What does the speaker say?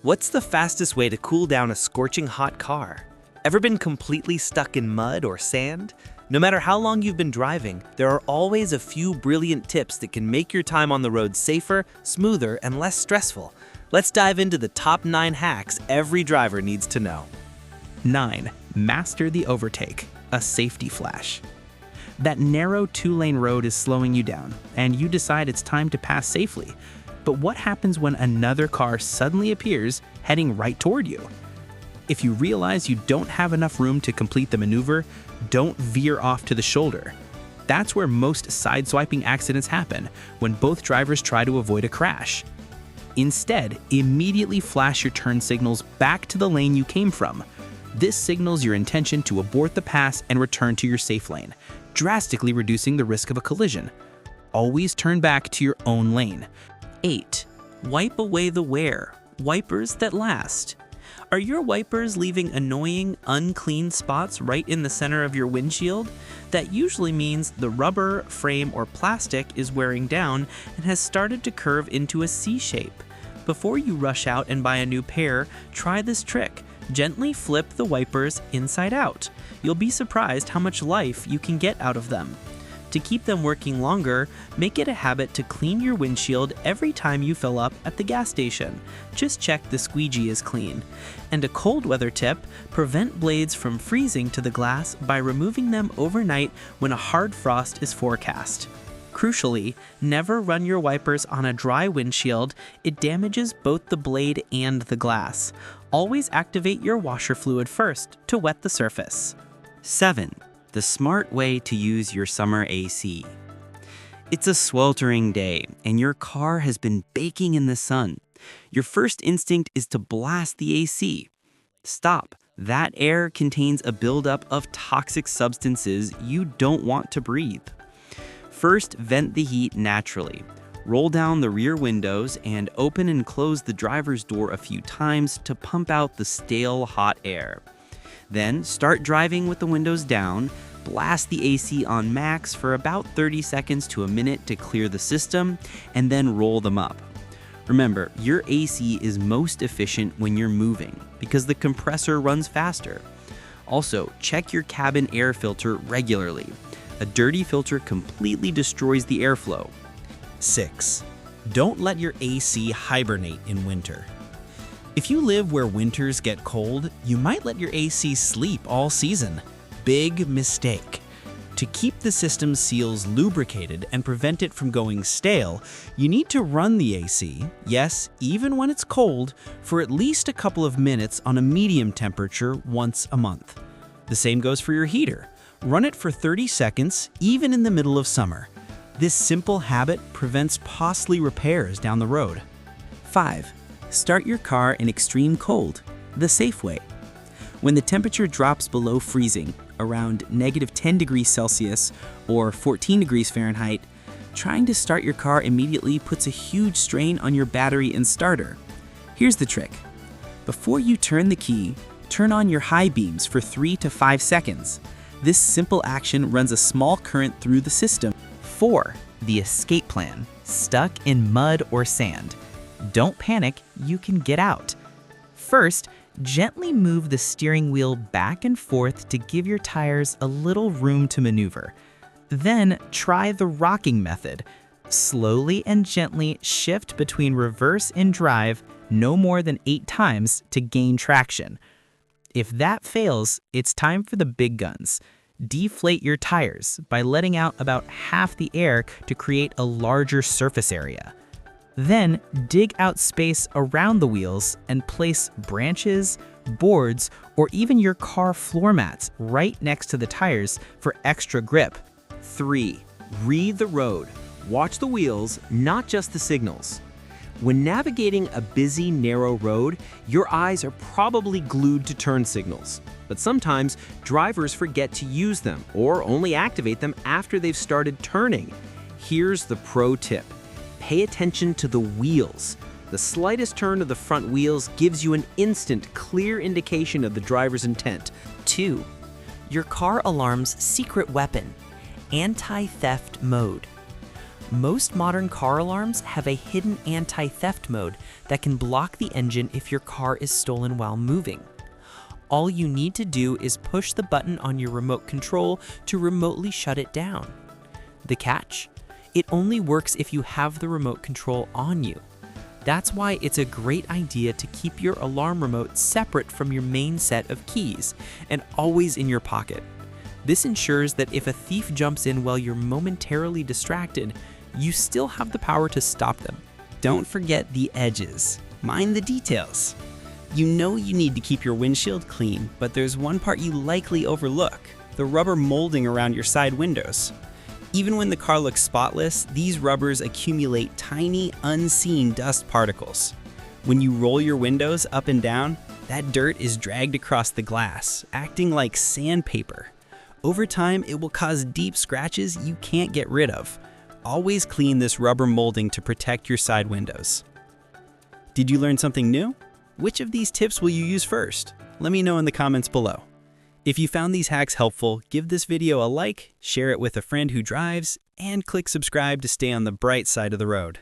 What's the fastest way to cool down a scorching hot car? Ever been completely stuck in mud or sand? No matter how long you've been driving, there are always a few brilliant tips that can make your time on the road safer, smoother, and less stressful. Let's dive into the top 9 hacks every driver needs to know. 9. Master the overtake, a safety flash. That narrow 2-lane road is slowing you down, and you decide it's time to pass safely. But what happens when another car suddenly appears heading right toward you? If you realize you don't have enough room to complete the maneuver, don't veer off to the shoulder. That's where most sideswiping accidents happen, when both drivers try to avoid a crash. Instead, immediately flash your turn signals back to the lane you came from. This signals your intention to abort the pass and return to your safe lane, drastically reducing the risk of a collision. Always turn back to your own lane. 8. Wipe away the wear. Wipers that last. Are your wipers leaving annoying, unclean spots right in the center of your windshield? That usually means the rubber, frame, or plastic is wearing down and has started to curve into a C shape. Before you rush out and buy a new pair, try this trick. Gently flip the wipers inside out. You'll be surprised how much life you can get out of them. To keep them working longer, make it a habit to clean your windshield every time you fill up at the gas station. Just check the squeegee is clean. And a cold weather tip, prevent blades from freezing to the glass by removing them overnight when a hard frost is forecast. Crucially, never run your wipers on a dry windshield. It damages both the blade and the glass. Always activate your washer fluid first to wet the surface. 7. The smart way to use your summer AC. It's a sweltering day, and your car has been baking in the sun. Your first instinct is to blast the AC. Stop. That air contains a buildup of toxic substances you don't want to breathe. First, vent the heat naturally. Roll down the rear windows and open and close the driver's door a few times to pump out the stale, hot air. Then start driving with the windows down, blast the AC on max for about 30 seconds to a minute to clear the system, and then roll them up. Remember, your AC is most efficient when you're moving because the compressor runs faster. Also, check your cabin air filter regularly. A dirty filter completely destroys the airflow. 6. Don't let your AC hibernate in winter. If you live where winters get cold, you might let your AC sleep all season. Big mistake. To keep the system's seals lubricated and prevent it from going stale, you need to run the AC, yes, even when it's cold, for at least a couple of minutes on a medium temperature once a month. The same goes for your heater. Run it for 30 seconds, even in the middle of summer. This simple habit prevents costly repairs down the road. 5. Start your car in extreme cold, the safe way. When the temperature drops below freezing, around -10 degrees Celsius or 14 degrees Fahrenheit, trying to start your car immediately puts a huge strain on your battery and starter. Here's the trick. Before you turn the key, turn on your high beams for 3 to 5 seconds. This simple action runs a small current through the system. 4. The escape plan. Stuck in mud or sand. Don't panic, you can get out. First, gently move the steering wheel back and forth to give your tires a little room to maneuver. Then try the rocking method. Slowly and gently shift between reverse and drive no more than 8 times to gain traction. If that fails, it's time for the big guns. Deflate your tires by letting out about half the air to create a larger surface area. Then dig out space around the wheels and place branches, boards, or even your car floor mats right next to the tires for extra grip. 3. Read the road. Watch the wheels, not just the signals. When navigating a busy, narrow road, your eyes are probably glued to turn signals. But sometimes, drivers forget to use them or only activate them after they've started turning. Here's the pro tip. Pay attention to the wheels. The slightest turn of the front wheels gives you an instant, clear indication of the driver's intent. 2. Your car alarm's secret weapon. Anti-theft mode. Most modern car alarms have a hidden anti-theft mode that can block the engine if your car is stolen while moving. All you need to do is push the button on your remote control to remotely shut it down. The catch? It only works if you have the remote control on you. That's why it's a great idea to keep your alarm remote separate from your main set of keys and always in your pocket. This ensures that if a thief jumps in while you're momentarily distracted, you still have the power to stop them. Don't forget the edges. Mind the details. You know you need to keep your windshield clean, but there's one part you likely overlook: the rubber molding around your side windows. Even when the car looks spotless, these rubbers accumulate tiny, unseen dust particles. When you roll your windows up and down, that dirt is dragged across the glass, acting like sandpaper. Over time, it will cause deep scratches you can't get rid of. Always clean this rubber molding to protect your side windows. Did you learn something new? Which of these tips will you use first? Let me know in the comments below. If you found these hacks helpful, give this video a like, share it with a friend who drives, and click subscribe to stay on the bright side of the road.